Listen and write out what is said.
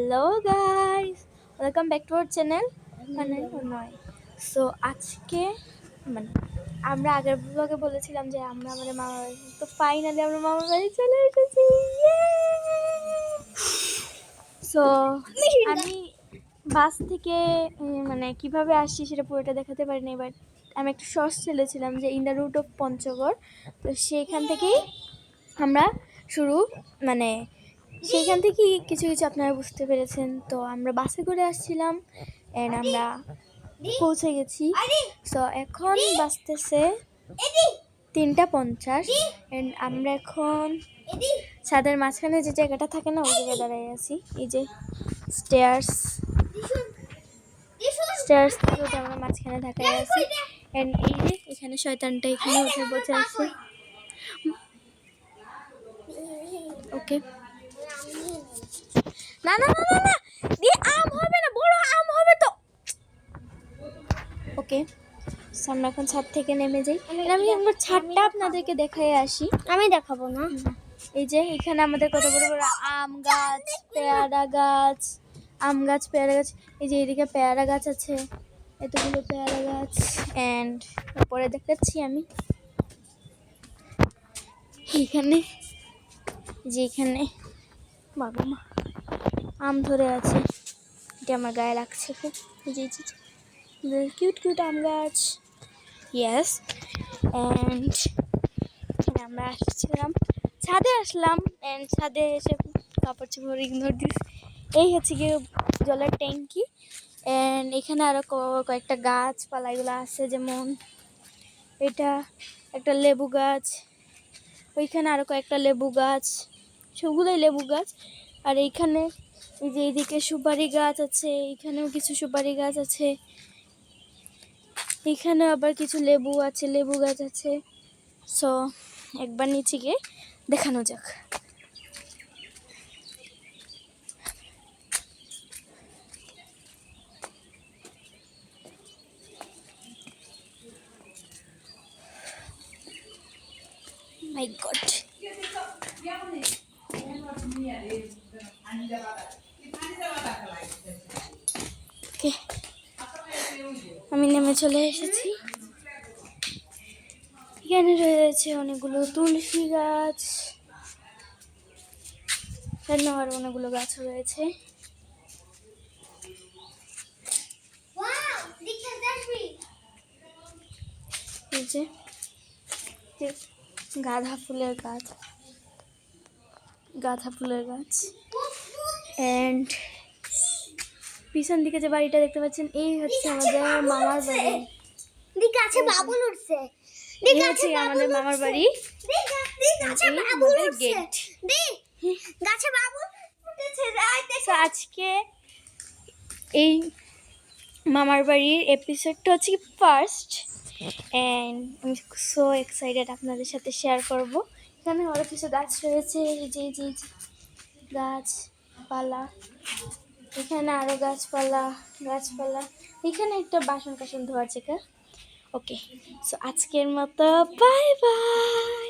Hello guys, welcome back to our channel নয়। So আজকে মানে আমরা আগের ব্লগে বলেছিলাম যে আমরা আমাদের মামার বাড়ি, তো ফাইনালি আমরা মামার বাড়ি চলে এসেছি। সো আমি বাস থেকে মানে কিভাবে আসছি সেটা পুরোটা দেখাতে পারিনি, বাট আমি একটা শর্টস ছেড়েছিলাম যে in the route of Panchagarh. তো সেইখান থেকেই আমরা শুরু, মানে সেইখান থেকেই কিছু কিছু আপনারা বুঝতে পেরেছেন। তো আমরা বাসে করে আসছিলাম অ্যান্ড আমরা পৌঁছে গেছি। সো এখন বাজতেছে 3:50 অ্যান্ড আমরা এখন ছাদের মাঝখানে যে জায়গাটা থাকে না, ওই জায়গায় দাঁড়িয়ে আছি। এই যে স্টেয়ার্স থেকে উঠে আমরা মাঝখানে ঢাকায় আছি অ্যান্ড এই যে এখানে শয়তানটা এখানে উঠে বসে আছে। ওকে, না না না না না দিয়ে আম হবে না, বড় আম হবে তো। ওকে, আমরা এখন ছাদ থেকে নেমে যাই। আমি একবার ছাদটা আপনাদেরকে দেখাই আসি। আমি দেখাবো না। এই যে এখানে আমাদের কত বড় বড় আম গাছ, পেয়ারা গাছ, আম গাছ, পেয়ারা গাছ। এই যে এদিকে পেয়ারা গাছ আছে, এতগুলো পেয়ারা গাছ। অ্যান্ড পরে দেখাচ্ছি আমি এখানে, যে এখানে বাবা মা আম ধরে আছে, এটা আমার গায়ে লাগছে খুব। জি জি, কিউট কিউট আম গাছ। ইয়েস, অ্যান্ড আমরা আসছিলাম, ছাদে আসলাম অ্যান্ড ছাদে এসে কাপড় চোপড় ইগনোর দিস। এই হচ্ছে গিয়ে জলের ট্যাঙ্কি অ্যান্ড এখানে আরও কয়েকটা গাছপালা এগুলো আছে, যেমন এটা একটা লেবু গাছ, ওইখানে আরও কয়েকটা লেবু গাছ, সবগুলোই লেবু গাছ। আর এইখানে এই যে এইদিকে সুপারি গাছ আছে, এইখানেও কিছু সুপারি গাছ আছে, এখানে আবার কিছু লেবু আছে, লেবু গাছ আছে। সো একবার নিচে গিয়ে দেখানো যাক। মাই গড, আমি নেমে চলে এসেছি। এখানে রয়েছে অনেকগুলো তুলসী গাছ, এখানে আর অনেকগুলো গাছ রয়েছে। এই যে গাঁদা ফুলের গাছ, গাঁদা ফুলের গাছ। অ্যান্ড পিছন দিকে যে বাড়িটা দেখতে পাচ্ছেন, এই হচ্ছে আমাদের মামার বাড়ি। গাছে বাবুল উঠছে, এই হচ্ছে আমাদের মামার বাড়ি, গেট। গাছে বাবুল উঠেছে। আজকে এই মামার বাড়ির এপিসোডটা হচ্ছে ফার্স্ট অ্যান্ড আমি সো এক্সাইটেড আপনাদের সাথে শেয়ার করব। এখানে আরও কিছু গাছ রয়েছে, এই যে গাছপালা, এখানে আরও গাছপালা, এখানে একটা বাসন কাসন ধোয়ার জায়গা। ওকে, সো আজকের মতো বাই বাই।